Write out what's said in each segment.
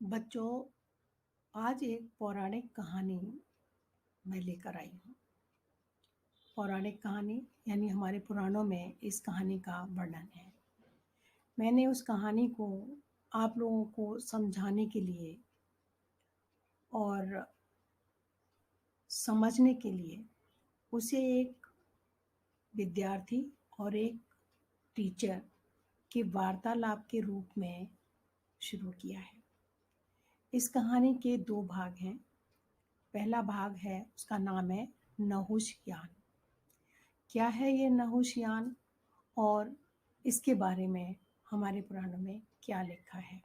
बच्चों, आज एक पौराणिक कहानी मैं लेकर आई हूँ। पौराणिक कहानी यानी हमारे पुराणों में इस कहानी का वर्णन है। मैंने उस कहानी को आप लोगों को समझाने के लिए और समझने के लिए उसे एक विद्यार्थी और एक टीचर के वार्तालाप के रूप में शुरू किया है। इस कहानी के 2 भाग हैं। पहला भाग है, उसका नाम है नहुष-यान। क्या है ये नहुष-यान और इसके बारे में हमारे पुराणों में क्या लिखा है?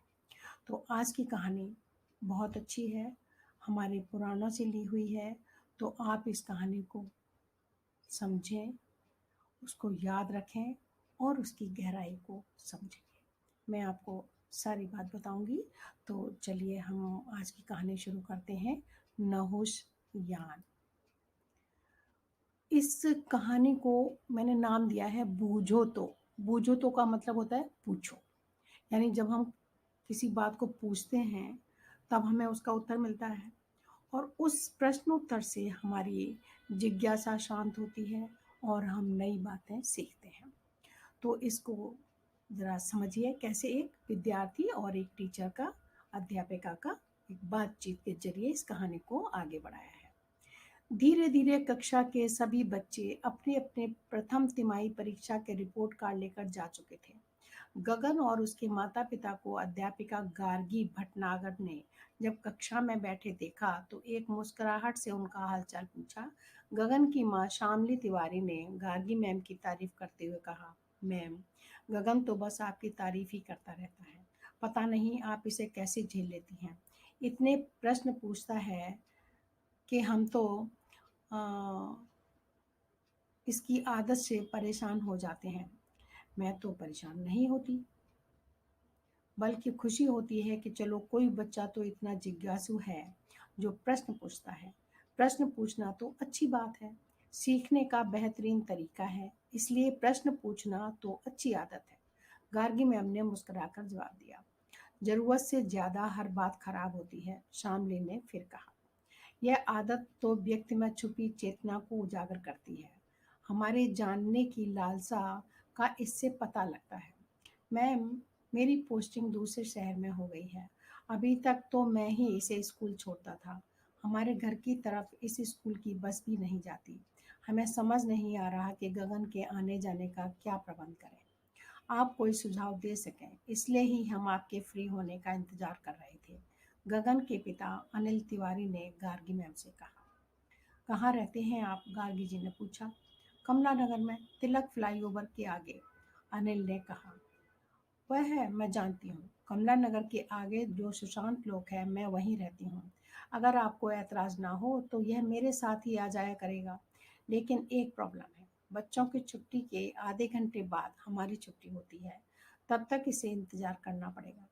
तो आज की कहानी बहुत अच्छी है, हमारे पुराणों से ली हुई है, तो आप इस कहानी को समझें, उसको याद रखें और उसकी गहराई को समझें। मैं आपको सारी बात बताऊंगी, तो चलिए हम आज की कहानी शुरू करते हैं। नहुष-यान। इस कहानी को मैंने नाम दिया है बूझो तो। बूझो तो का मतलब होता है पूछो। यानी जब हम किसी बात को पूछते हैं तब हमें उसका उत्तर मिलता है और उस प्रश्नोत्तर से हमारी जिज्ञासा शांत होती है और हम नई बातें सीखते हैं। तो इसको ज़रा समझिए, कैसे एक विद्यार्थी और एक टीचर का, अध्यापिका का एक बातचीत के जरिए इस कहानी को आगे बढ़ाया है। धीरे धीरे कक्षा के सभी बच्चे अपने अपने प्रथम तिमाही परीक्षा के रिपोर्ट कार्ड लेकर जा चुके थे। गगन और उसके माता पिता को अध्यापिका गार्गी भटनागर ने जब कक्षा में बैठे देखा तो एक मुस्कुराहट से उनका हालचाल पूछा। गगन की माँ शामली तिवारी ने गार्गी मैम की तारीफ करते हुए कहा, मैम, गगन तो बस आपकी तारीफ ही करता रहता है, पता नहीं आप इसे कैसे झेल लेती हैं। इतने प्रश्न पूछता है कि हम तो अ, इसकी आदत से परेशान हो जाते हैं। मैं तो परेशान नहीं होती, बल्कि खुशी होती है कि चलो कोई बच्चा तो इतना जिज्ञासु है जो प्रश्न पूछता है। प्रश्न पूछना तो अच्छी बात है, सीखने का बेहतरीन तरीका है, इसलिए प्रश्न पूछना तो अच्छी आदत है। गार्गी मैम ने मुस्कुराकर जवाब दिया। जरूरत से ज्यादा हर बात खराब होती है, शामली ने फिर कहा। यह आदत तो व्यक्ति में छुपी चेतना को उजागर करती है। हमारे जानने की लालसा का इससे पता लगता है। मैम, मेरी पोस्टिंग दूसरे शहर में हो गई है। अभी तक तो मैं ही इसे स्कूल छोड़ता था। हमारे घर की तरफ इस स्कूल की बस भी नहीं जाती। हमें समझ नहीं आ रहा कि गगन के आने जाने का क्या प्रबंध करें। आप कोई सुझाव दे सकें, इसलिए ही हम आपके फ्री होने का इंतजार कर रहे थे। गगन के पिता अनिल तिवारी ने गार्गी मैम से कहा। कहाँ रहते हैं आप? गार्गी जी ने पूछा। कमला नगर में, तिलक फ्लाईओवर के आगे, अनिल ने कहा। वह है, मैं जानती हूँ। कमला नगर के आगे जो सुशांत लोक है, मैं वहीं रहती हूँ। अगर आपको ऐतराज ना हो तो यह मेरे साथ ही आ जाया करेगा। लेकिन एक प्रॉब्लम है, बच्चों की छुट्टी के आधे घंटे बाद हमारी छुट्टी होती है, तब तक इसे इंतजार करना पड़ेगा।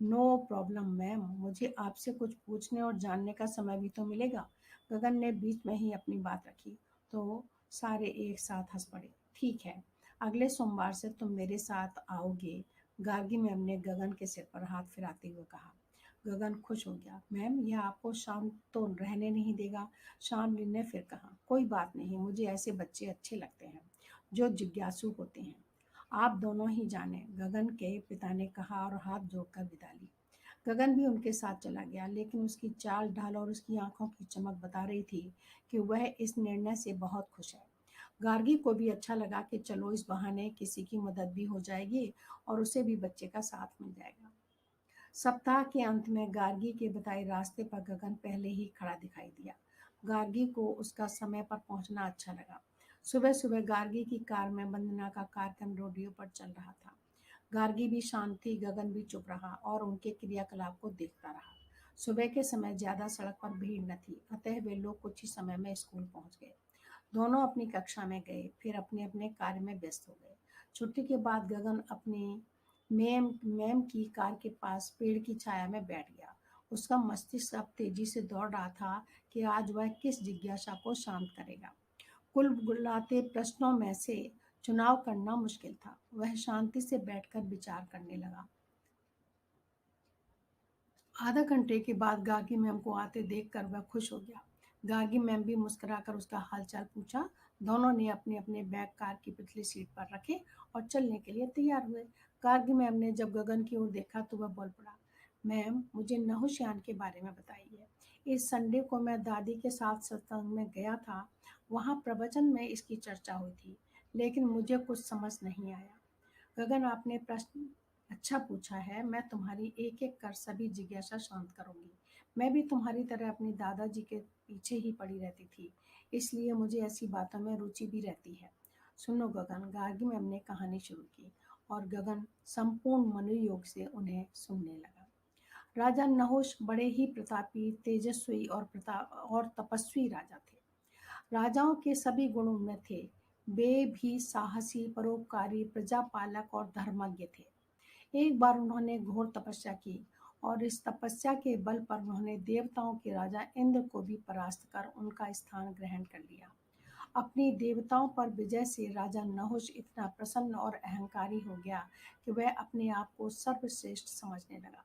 नो प्रॉब्लम मैम, मुझे आपसे कुछ पूछने और जानने का समय भी तो मिलेगा। गगन ने बीच में ही अपनी बात रखी तो सारे एक साथ हंस पड़े। ठीक है, अगले सोमवार से तुम मेरे साथ आओगे, गार्गी मैम ने गगन के सिर पर हाथ फिराते हुए कहा। गगन खुश हो गया। मैम, यह आपको शांत तो रहने नहीं देगा, शामली ने फिर कहा। कोई बात नहीं, मुझे ऐसे बच्चे अच्छे लगते हैं जो जिज्ञासु होते हैं। आप दोनों ही जाने, गगन के पिता ने कहा और हाथ जोड़कर विदा ली। गगन भी उनके साथ चला गया, लेकिन उसकी चाल ढाल और उसकी आंखों की चमक बता रही थी कि वह इस निर्णय से बहुत खुश है। गार्गी को भी अच्छा लगा कि चलो इस बहाने किसी की मदद भी हो जाएगी और उसे भी बच्चे का साथ मिल जाएगा। सप्ताह के अंत में गार्गी के बताए रास्ते पर गगन पहले ही खड़ा दिखाई दिया। गार्गी को उसका समय पर पहुंचना अच्छा लगा। सुबह सुबह गार्गी की कार में वंदना का कार्यक्रम रेडियो पर चल रहा था। गार्गी भी शांत थी, गगन भी चुप रहा और उनके क्रियाकलाप को देखता रहा। सुबह के समय ज्यादा सड़क पर भीड़ न थी, अतः वे लोग कुछ ही समय में स्कूल पहुंच गए। दोनों अपनी कक्षा में गए, फिर अपने अपने कार्य में व्यस्त हो गए। छुट्टी के बाद गगन अपनी मैम मैम की कार के पास पेड़ की छाया में बैठ गया। उसका मस्तिष्क अब तेजी से दौड़ रहा था कि आज वह किस जिज्ञासा को शांत करेगा। कुल बुलाते प्रश्नों में से चुनाव करना मुश्किल था। वह शांति से बैठकर विचार करने लगा। आधा घंटे के बाद गागी मैम को आते देखकर वह खुश हो गया। गागी मैम भी मुस्कुराकर उसका हालचाल पूछा। दोनों ने अपने अपने बैग कार की पिछली सीट पर रखे और चलने के लिए तैयार हुए। गागी मैम ने जब गगन की ओर देखा तो वह बोल पड़ा, मैम मुझे नहुश्यान के बारे में बताइए। इस संडे को मैं दादी के साथ सत्संग में गया था। वहाँ प्रवचन में इसकी चर्चा हुई थी, लेकिन मुझे कुछ समझ नहीं आया। गगन, आपने प्रश्न अच्छा पूछा है। मैं तुम्हारी एक एक कर सभी जिज्ञासा शांत करूंगी। मैं भी तुम्हारी तरह अपनी दादाजी के पीछे ही पड़ी रहती थी, इसलिए मुझे ऐसी बातों में रुचि भी रहती है। सुनो गगन, गार्गी मैम ने कहानी शुरू की और गगन संपूर्ण मनोयोग से उन्हें सुनने लगा। राजा नहुष बड़े ही प्रतापी, तेजस्वी और तपस्वी राजा थे। राजाओं के सभी गुण उनमें थे। वे भी साहसी, परोपकारी, प्रजापालक और धर्मज्ञ थे। एक बार उन्होंने घोर तपस्या की और इस तपस्या के बल पर उन्होंने देवताओं के राजा इंद्र को भी परास्त कर उनका स्थान ग्रहण कर लिया। अपनी देवताओं पर विजय से राजा नहुष इतना प्रसन्न और अहंकारी हो गया कि वह अपने आप को सर्वश्रेष्ठ समझने लगा।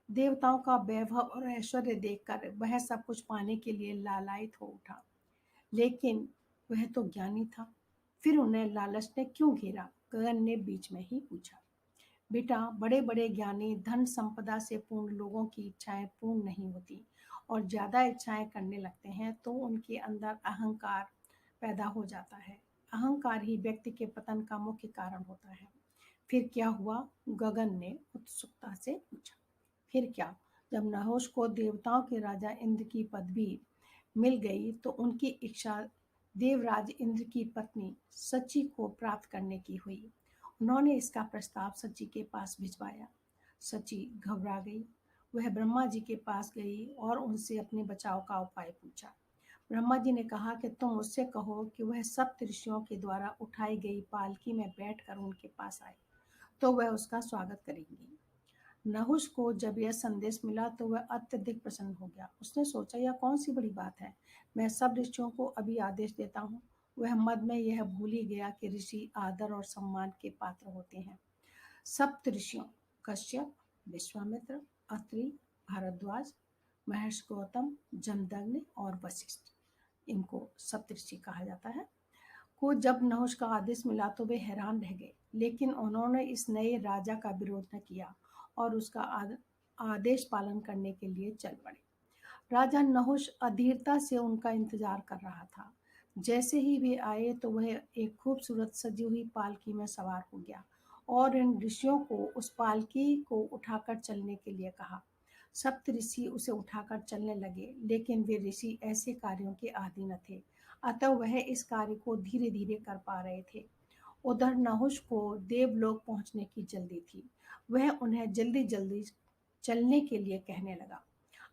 देवताओं का वैभव और ऐश्वर्य देखकर वह सब कुछ पाने के लिए लालायित हो उठा। लेकिन वह तो ज्ञानी था, फिर उन्हें लालच ने क्यों घेरा? गगन ने बीच में ही पूछा। बेटा, बड़े बड़े ज्ञानी धन संपदा से पूर्ण लोगों की इच्छाएं पूर्ण नहीं होती और ज्यादा इच्छाएं करने लगते हैं तो उनके अंदर अहंकार पैदा हो जाता है। अहंकार ही व्यक्ति के पतन का मुख्य कारण होता है। फिर क्या हुआ? गगन ने उत्सुकता से पूछा। फिर क्या? जब नहुष को देवताओं के राजा इंद्र की पदवी मिल गई तो उनकी इच्छा देवराज इंद्र की पत्नी सची को प्राप्त करने की हुई। उन्होंने इसका प्रस्ताव सची के पास भिजवाया। सची घबरा गई। वह ब्रह्मा जी के पास गई और उनसे अपने बचाव का उपाय पूछा। ब्रह्मा जी ने कहा कि तुम उससे कहो कि वह सप्त ऋषियों के द्वारा उठाई गई पालकी में बैठकर उनके पास आए, तो वह उसका स्वागत करेंगी। नहुष को जब यह संदेश मिला तो वह अत्यधिक प्रसन्न हो गया। उसने सोचा, यह कौन सी बड़ी बात है, मैं सब ऋषियों को अभी आदेश देता हूँ। वह मद में यह भूल ही गया कि ऋषि आदर और सम्मान के पात्र होते हैं। सप्त ऋषियों कश्यप, विश्वामित्र, अत्रि, भारद्वाज, महर्षि गौतम, जमदग्नि और वशिष्ठ, इनको सप्तऋषि कहा जाता है, को जब नहुष का आदेश मिला तो वे हैरान रह गए। लेकिन उन्होंने इस नए राजा का विरोध न किया और उसका आदेश पालन करने के लिए चल पड़े। राजा नहुष अधीरता से उनका इंतजार कर रहा था। जैसे ही वे आए तो वह एक खूबसूरत सजी हुई पालकी में सवार हो गया और इन ऋषियों को उस पालकी को उठाकर चलने के लिए कहा। सप्त ऋषि उसे उठाकर चलने लगे, लेकिन वे ऋषि ऐसे कार्यों के आदी न थे, अतः वह इस कार्य को धीरे धीरे कर पा रहे थे। उधर नहुष को देवलोक पहुंचने की जल्दी थी। वह उन्हें जल्दी जल्दी चलने के लिए कहने लगा।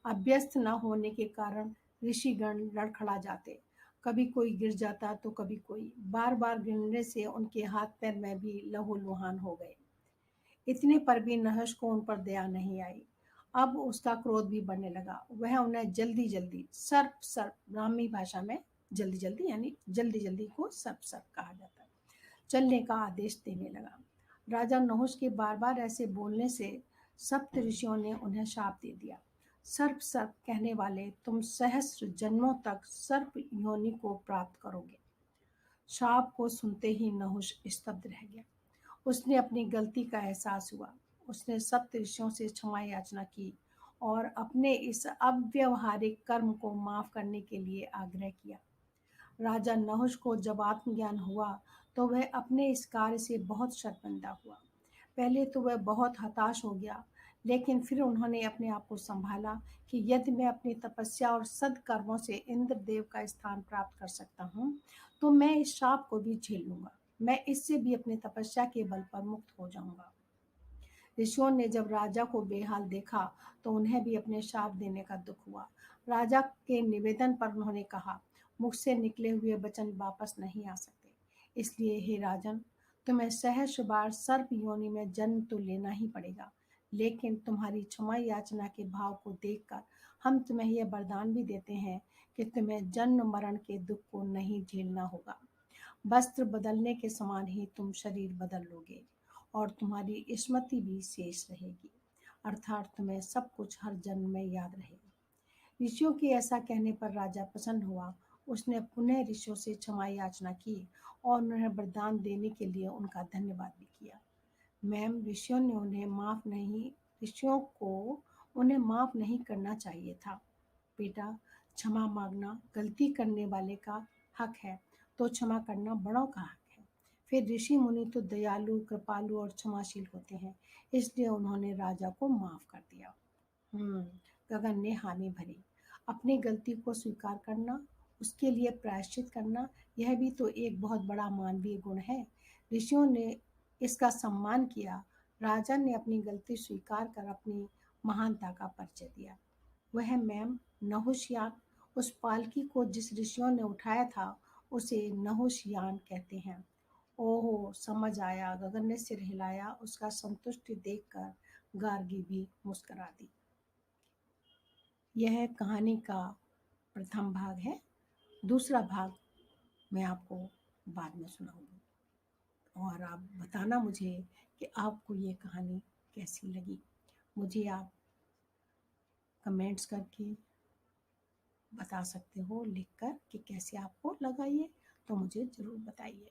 अभ्यस्त न होने के कारण ऋषिगण लड़खड़ा जाते। कभी कोई गिर जाता तो कभी कोई। बार बार गिरने से उनके हाथ पैर में भी लहूलुहान हो गए। इतने पर भी नहुष को उन पर दया नहीं आई। अब उसका क्रोध भी बढ़ने लगा। वह उन्हें जल्दी जल्दी, सर्प सर्प, ब्राह्मी भाषा में जल्दी जल्दी यानी जल्दी जल्दी को सर्प सर्प कहा जाता है, चलने का आदेश देने लगा। राजा नहुष के बार बार ऐसे बोलने से सप्त ऋषियों ने उन्हें शाप दे दिया। सर्प सर्प कहने वाले, तुम सहस्र जन्मों तक सर्प योनि को प्राप्त करोगे। शाप को सुनते ही नहुष स्तब्ध रह गया। उसने अपनी गलती का एहसास हुआ। उसने सप्त ऋषियों से क्षमा याचना की और अपने इस अव्यवहारिक कर्म को माफ करने के लिए आग्रह किया। राजा नहुष को जब आत्मज्ञान हुआ तो वह अपने इस कार्य से बहुत शर्मिंदा हुआ। पहले तो वह बहुत हताश हो गया, लेकिन फिर उन्होंने अपने आप को संभाला कि यदि मैं अपनी तपस्या और सद्कर्मों से इंद्रदेव का स्थान प्राप्त कर सकता हूँ तो मैं इस शाप को भी झेल लूंगा। मैं इससे भी अपनी तपस्या के बल पर मुक्त हो जाऊंगा। ऋषियों ने जब राजा को बेहाल देखा तो उन्हें भी अपने श्राप देने का दुख हुआ। राजा के निवेदन पर उन्होंने कहा, मुझसे निकले हुए वचन वापस नहीं आ सकते, इसलिए हे राजन, तुम्हें सहस्र बार सर्प योनि में जन्म तो लेना ही पड़ेगा, लेकिन तुम्हारी क्षमा याचना के भाव को देखकर हम तुम्हें यह वरदान भी देते हैं कि तुम्हें जन्म मरण के दुख को नहीं झेलना होगा। वस्त्र बदलने के समान ही तुम शरीर बदल लोगे और तुम्हारी स्मृति भी शेष रहेगी। अर्थात तुम्हें सब कुछ हर जन्म में याद रहेगा। ऋषियों के ऐसा कहने पर राजा प्रसन्न हुआ। उसने पुनः ऋषियों से क्षमा याचना की और उन्हें वरदान देने के लिए उनका धन्यवाद भी किया। मैम, ऋषियों को उन्हें माफ नहीं करना चाहिए था। बेटा, क्षमा मांगना गलती करने वाले का हक है, तो क्षमा करना बड़ों का हक है। फिर ऋषि मुनि तो दयालु, कृपालु और क्षमाशील होते हैं, इसलिए उन्होंने राजा को माफ कर दिया। हम्म गगन ने हामी भरी। अपनी गलती को स्वीकार करना, उसके लिए प्रायश्चित करना, यह भी तो एक बहुत बड़ा मानवीय गुण है। ऋषियों ने इसका सम्मान किया। राजा ने अपनी गलती स्वीकार कर अपनी महानता का परिचय दिया। वह मैम नहुशयान, उस पालकी को जिस ऋषियों ने उठाया था, उसे नहुशयान कहते हैं। ओहो, समझ आया। गगन ने सिर हिलाया। उसका संतुष्टि देखकर गार्गी भी मुस्कुरा दी। यह कहानी का प्रथम भाग है। दूसरा भाग मैं आपको बाद में सुनाऊंगी, और आप बताना मुझे कि आपको ये कहानी कैसी लगी। मुझे आप कमेंट्स करके बता सकते हो, लिखकर, कि कैसे आपको लगा ये, तो मुझे ज़रूर बताइए।